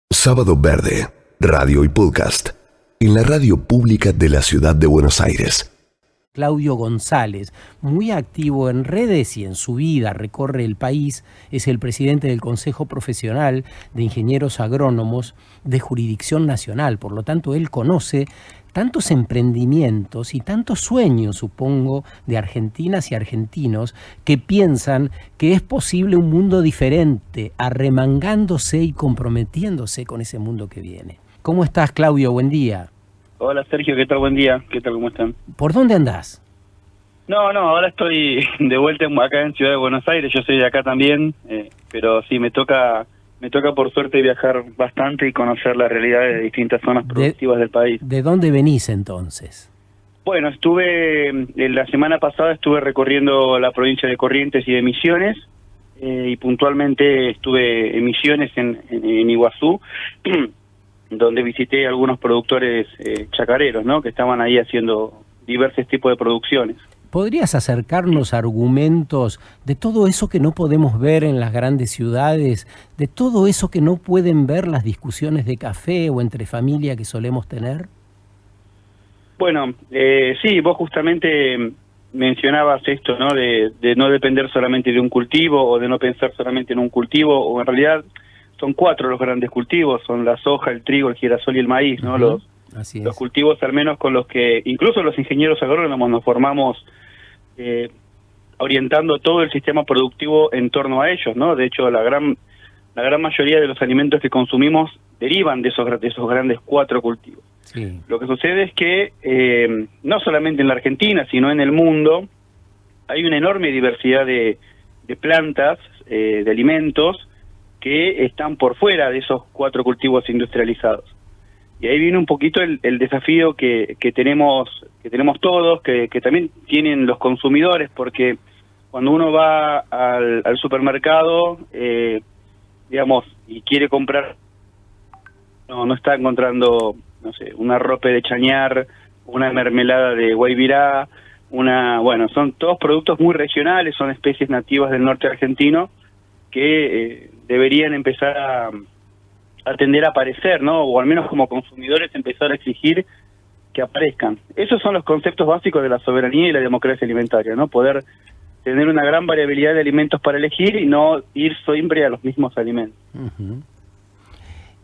Sábado Verde, radio y podcast, en la radio pública de la ciudad de Buenos Aires. Claudio González, muy activo en redes y en su vida, recorre el país, es el presidente del Consejo Profesional de Ingenieros Agrónomos de jurisdicción nacional, por lo tanto él conoce tantos emprendimientos y tantos sueños, supongo, de argentinas y argentinos que piensan que es posible un mundo diferente, arremangándose y comprometiéndose con ese mundo que viene. ¿Cómo estás, Claudio? Buen día. Hola Sergio, ¿qué tal? Buen día, ¿qué tal? ¿Cómo están? ¿Por dónde andás? No, ahora estoy de vuelta acá en Ciudad de Buenos Aires, yo soy de acá también, pero sí, me toca por suerte viajar bastante y conocer la realidad de distintas zonas productivas del país. ¿De dónde venís entonces? Bueno, la semana pasada estuve recorriendo la provincia de Corrientes y de Misiones, y puntualmente estuve en Misiones, en Iguazú, donde visité algunos productores chacareros, ¿no? Que estaban ahí haciendo diversos tipos de producciones. ¿Podrías acercarnos argumentos de todo eso que no podemos ver en las grandes ciudades, de todo eso que no pueden ver las discusiones de café o entre familia que solemos tener? Bueno, sí, vos justamente mencionabas esto, ¿no? De no depender solamente de un cultivo o de no pensar solamente en un cultivo, o en realidad son 4 los grandes cultivos, son la soja, el trigo, el girasol y el maíz, ¿no? Así es. Los cultivos al menos con los que incluso los ingenieros agrónomos nos formamos orientando todo el sistema productivo en torno a ellos, ¿no? De hecho, la gran mayoría de los alimentos que consumimos derivan de esos grandes 4 cultivos. Sí. Lo que sucede es que no solamente en la Argentina, sino en el mundo, hay una enorme diversidad de plantas, de alimentos, que están por fuera de esos 4 cultivos industrializados. Y ahí viene un poquito el desafío que tenemos todos, que también tienen los consumidores, porque cuando uno va al supermercado, digamos, y quiere comprar, no está encontrando, no sé, un arrope de chañar, una mermelada de guaybirá, bueno, son todos productos muy regionales, son especies nativas del norte argentino, que deberían empezar a tender a aparecer, ¿no? O al menos como consumidores empezar a exigir que aparezcan. Esos son los conceptos básicos de la soberanía y la democracia alimentaria, ¿no? Poder tener una gran variabilidad de alimentos para elegir y no ir siempre a los mismos alimentos. Uh-huh.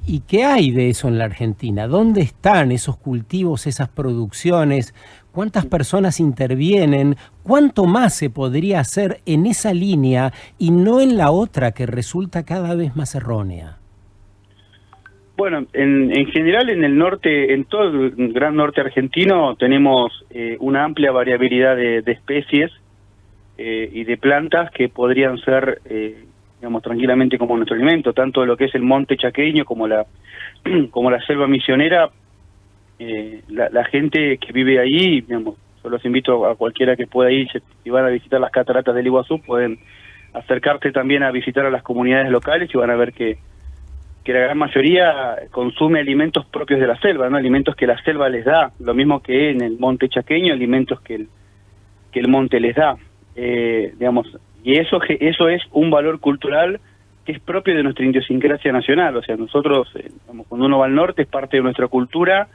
¿Y qué hay de eso en la Argentina? ¿Dónde están esos cultivos, esas producciones? ¿Cuántas personas intervienen? ¿Cuánto más se podría hacer en esa línea y no en la otra que resulta cada vez más errónea? Bueno, en general en el norte, en todo el gran norte argentino, tenemos una amplia variabilidad de especies y de plantas que podrían ser, digamos, tranquilamente como nuestro alimento, tanto lo que es el monte chaqueño como la selva misionera. La gente que vive ahí, digamos, yo los invito a cualquiera que pueda ir, si van a visitar las cataratas del Iguazú, pueden acercarse también a visitar a las comunidades locales y van a ver que la gran mayoría consume alimentos propios de la selva, ¿no? Alimentos que la selva les da, lo mismo que en el monte chaqueño, alimentos que el monte les da, digamos, y eso es un valor cultural que es propio de nuestra idiosincrasia nacional. O sea, nosotros, digamos, cuando uno va al norte es parte de nuestra cultura.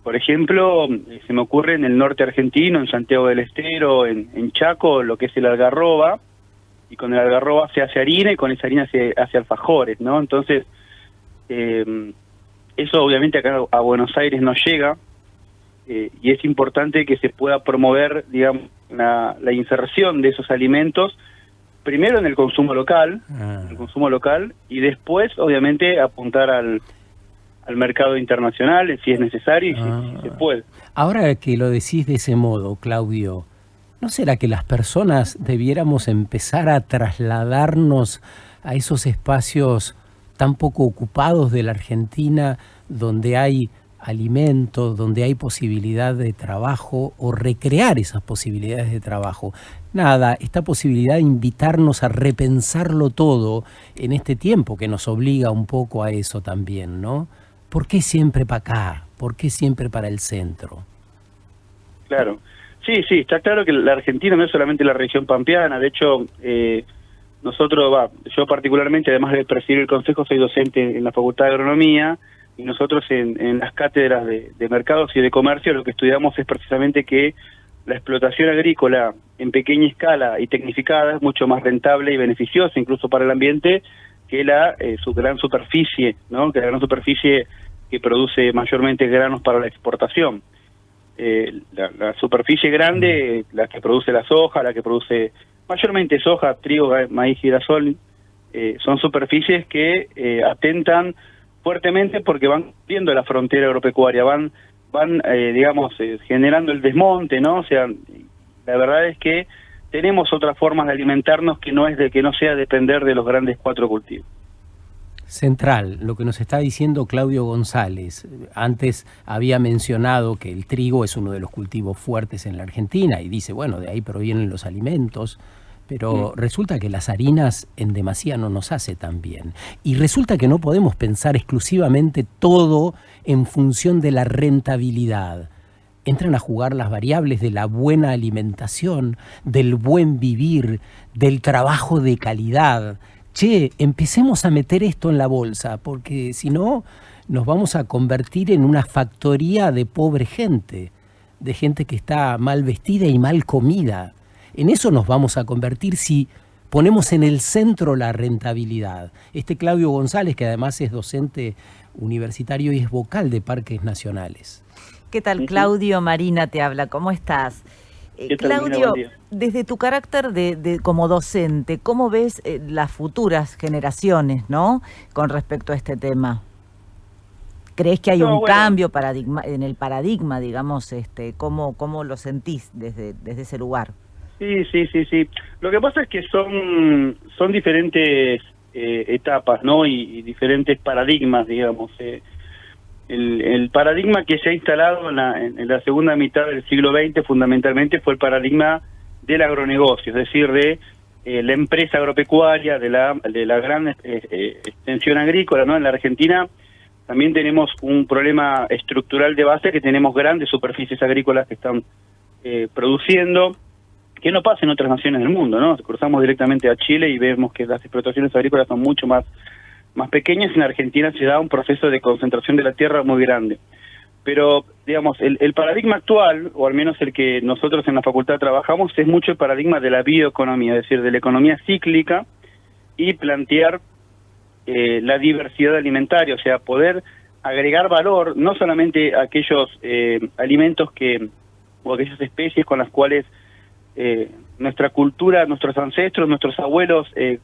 Por ejemplo, se me ocurre en el norte argentino, en Santiago del Estero, en Chaco, lo que es el algarroba, y con el algarroba se hace harina y con esa harina se hace alfajores, ¿no? Entonces, eso obviamente acá a Buenos Aires no llega, y es importante que se pueda promover, digamos, la inserción de esos alimentos, primero en el consumo local, y después, obviamente, apuntar al mercado internacional, si es necesario y si se puede. Ahora que lo decís de ese modo, Claudio, ¿no será que las personas debiéramos empezar a trasladarnos a esos espacios tan poco ocupados de la Argentina, donde hay alimentos, donde hay posibilidad de trabajo, o recrear esas posibilidades de trabajo? Nada, esta posibilidad de invitarnos a repensarlo todo en este tiempo que nos obliga un poco a eso también, ¿no? ¿Por qué siempre para acá? ¿Por qué siempre para el centro? Claro. Sí, está claro que la Argentina no es solamente la región pampeana. De hecho, yo particularmente, además de presidir el consejo, soy docente en la Facultad de Agronomía, y nosotros en las cátedras de mercados y de comercio lo que estudiamos es precisamente que la explotación agrícola en pequeña escala y tecnificada es mucho más rentable y beneficiosa incluso para el ambiente que su gran superficie, ¿no? Que la gran superficie que produce mayormente granos para la exportación. La superficie grande, la que produce la soja, la que produce mayormente soja, trigo, maíz, girasol, son superficies que atentan fuertemente porque van viendo la frontera agropecuaria, van generando el desmonte, ¿no? O sea, la verdad es que tenemos otras formas de alimentarnos que no sea depender de los grandes 4 cultivos. Central, lo que nos está diciendo Claudio González. Antes había mencionado que el trigo es uno de los cultivos fuertes en la Argentina y dice, bueno, de ahí provienen los alimentos, pero resulta que las harinas en demasía no nos hace tan bien. Y resulta que no podemos pensar exclusivamente todo en función de la rentabilidad. Entran a jugar las variables de la buena alimentación, del buen vivir, del trabajo de calidad. Che, empecemos a meter esto en la bolsa, porque si no nos vamos a convertir en una factoría de pobre gente, de gente que está mal vestida y mal comida. En eso nos vamos a convertir si ponemos en el centro la rentabilidad. Claudio González, que además es docente universitario y es vocal de Parques Nacionales. ¿Qué tal, Claudio? Marina te habla, ¿cómo estás? Claudio, desde tu carácter como docente, ¿cómo ves las futuras generaciones, ¿no?, con respecto a este tema? ¿Crees que hay un cambio en el paradigma, digamos, cómo lo sentís desde ese lugar? Sí. Lo que pasa es que son diferentes etapas, ¿no? Y diferentes paradigmas, digamos. El paradigma que se ha instalado en la segunda mitad del siglo XX fundamentalmente fue el paradigma del agronegocio, es decir, de la empresa agropecuaria, de la gran extensión agrícola, ¿no? En la Argentina también tenemos un problema estructural de base, que tenemos grandes superficies agrícolas que están produciendo, que no pasa en otras naciones del mundo, ¿no? Cruzamos directamente a Chile y vemos que las explotaciones agrícolas son mucho más pequeñas. En Argentina se da un proceso de concentración de la tierra muy grande. Pero, digamos, el paradigma actual, o al menos el que nosotros en la facultad trabajamos, es mucho el paradigma de la bioeconomía, es decir, de la economía cíclica, y plantear la diversidad alimentaria, o sea, poder agregar valor no solamente a aquellos alimentos o aquellas especies con las cuales nuestra cultura, nuestros ancestros, nuestros abuelos se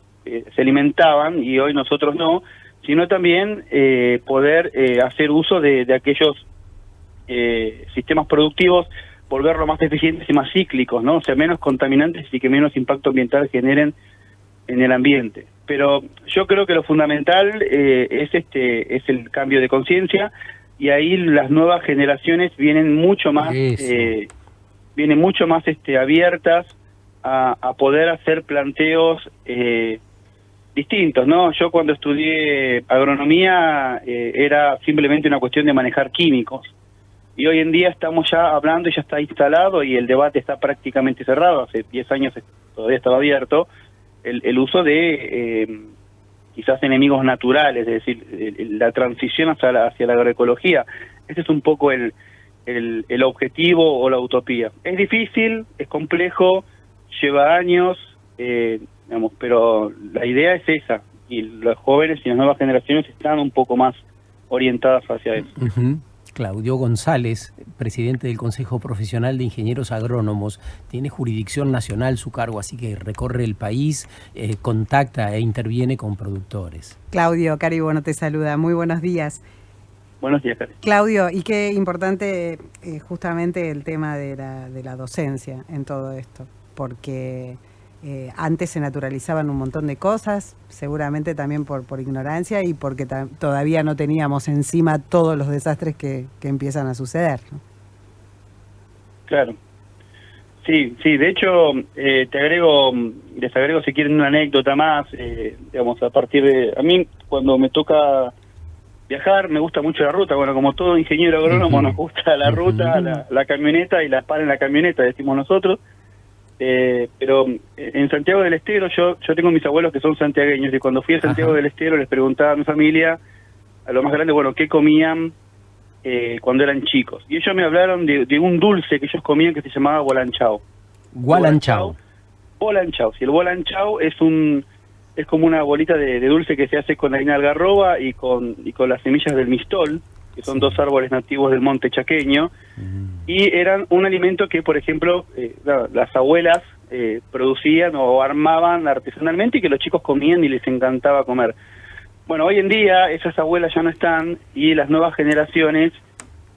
alimentaban y hoy nosotros no, sino también poder hacer uso de aquellos sistemas productivos, volverlos más eficientes y más cíclicos, ¿no? O sea, menos contaminantes y que menos impacto ambiental generen en el ambiente. Pero yo creo que lo fundamental es el cambio de conciencia, y ahí las nuevas generaciones vienen mucho más abiertas a poder hacer planteos distintos, ¿no? Yo cuando estudié agronomía era simplemente una cuestión de manejar químicos, y hoy en día estamos ya hablando y ya está instalado y el debate está prácticamente cerrado. Hace 10 años todavía estaba abierto el uso de quizás enemigos naturales, es decir, la transición hacia la agroecología. Ese es un poco el objetivo o la utopía. Es difícil, es complejo, lleva años, pero la idea es esa, y los jóvenes y las nuevas generaciones están un poco más orientadas hacia eso. Claudio González, presidente del Consejo Profesional de Ingenieros Agrónomos, tiene jurisdicción nacional su cargo, así que recorre el país, contacta e interviene con productores. Claudio, Cari, bueno, te saluda. Muy buenos días. Buenos días, Cari. Claudio, y qué importante justamente el tema de la docencia en todo esto, porque antes se naturalizaban un montón de cosas, seguramente también por ignorancia y porque todavía no teníamos encima todos los desastres que empiezan a suceder, ¿no? Claro. Sí, de hecho, les agrego si quieren una anécdota más, a partir de... A mí, cuando me toca viajar, me gusta mucho la ruta. Bueno, como todo ingeniero agrónomo, nos gusta la ruta, la camioneta y la par en la camioneta, decimos nosotros. pero en Santiago del Estero yo tengo mis abuelos que son santiagueños, y cuando fui a Santiago del Estero les preguntaba a mi familia, a lo más grande, bueno, ¿qué comían cuando eran chicos? Y ellos me hablaron de un dulce que ellos comían que se llamaba gualanchao. Gualanchao. Bolanchao. Si el bolanchao es como una bolita de dulce que se hace con la harina de algarroba y con las semillas del mistol, que son dos árboles nativos del monte chaqueño, y eran un alimento que, por ejemplo, las abuelas producían o armaban artesanalmente y que los chicos comían y les encantaba comer. Bueno, hoy en día esas abuelas ya no están y las nuevas generaciones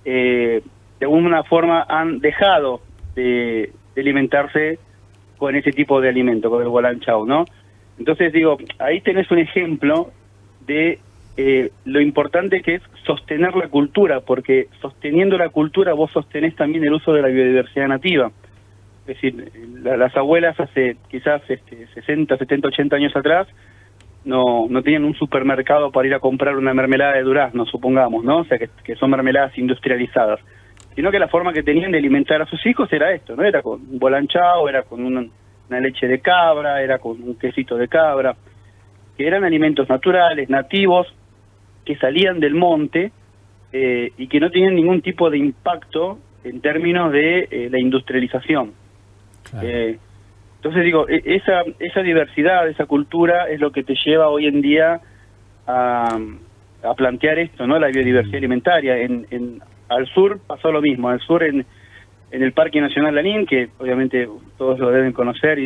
de alguna forma han dejado de alimentarse con ese tipo de alimento, con el gualanchao, ¿no? Entonces digo, ahí tenés un ejemplo de lo importante que es sostener la cultura, porque sosteniendo la cultura vos sostenés también el uso de la biodiversidad nativa. Es decir, las abuelas hace quizás 60, 70, 80 años atrás no tenían un supermercado para ir a comprar una mermelada de durazno, supongamos, ¿no? O sea, que son mermeladas industrializadas. Sino que la forma que tenían de alimentar a sus hijos era esto, ¿no? Era con un bolanchao, era con una leche de cabra, era con un quesito de cabra, que eran alimentos naturales, nativos, que salían del monte y que no tenían ningún tipo de impacto en términos de la industrialización. Claro. Entonces digo, esa diversidad, esa cultura es lo que te lleva hoy en día a plantear esto, ¿no? La biodiversidad alimentaria. Al sur pasó lo mismo. Al sur, en el Parque Nacional Lanín, que obviamente todos lo deben conocer,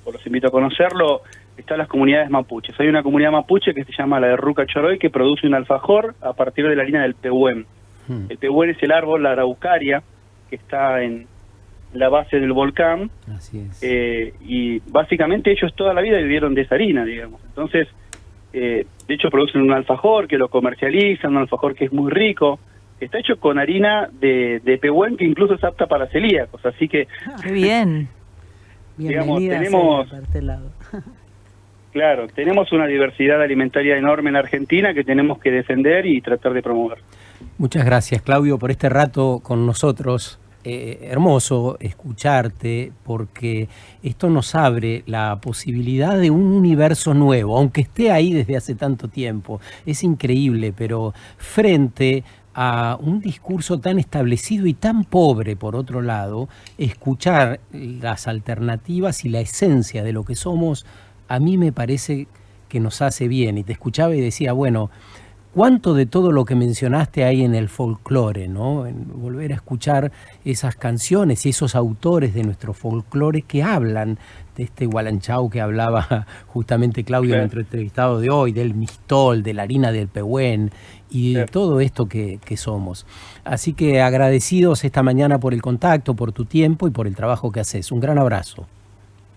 o los invito a conocerlo, están las comunidades mapuches. Hay una comunidad mapuche que se llama la de Ruca Choroy, que produce un alfajor a partir de la harina del pehuen. El pehuen es el árbol, la araucaria, que está en la base del volcán. Así es. Y básicamente ellos toda la vida vivieron de esa harina, digamos. Entonces, de hecho producen un alfajor que lo comercializan, un alfajor que es muy rico. Está hecho con harina de pehuen, que incluso es apta para celíacos, así que... ¡Qué bien! Digamos, tenemos... Claro, tenemos una diversidad alimentaria enorme en Argentina que tenemos que defender y tratar de promover. Muchas gracias, Claudio, por este rato con nosotros. Hermoso escucharte, porque esto nos abre la posibilidad de un universo nuevo, aunque esté ahí desde hace tanto tiempo. Es increíble, pero frente a un discurso tan establecido y tan pobre, por otro lado, escuchar las alternativas y la esencia de lo que somos, a mí me parece que nos hace bien. Y te escuchaba y decía, bueno, ¿cuánto de todo lo que mencionaste hay en el folclore, ¿no? En volver a escuchar esas canciones y esos autores de nuestro folclore que hablan de este gualanchao que hablaba justamente Claudio, nuestro entrevistado de hoy, del mistol, de la harina del pehuen y de todo esto que somos. Así que agradecidos esta mañana por el contacto, por tu tiempo y por el trabajo que haces. Un gran abrazo.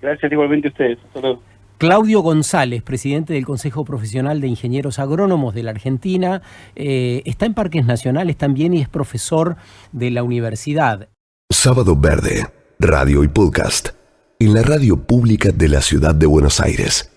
Gracias igualmente a ustedes. Hasta luego. Claudio González, presidente del Consejo Profesional de Ingenieros Agrónomos de la Argentina, está en Parques Nacionales también y es profesor de la universidad. Sábado Verde, radio y podcast, en la radio pública de la ciudad de Buenos Aires.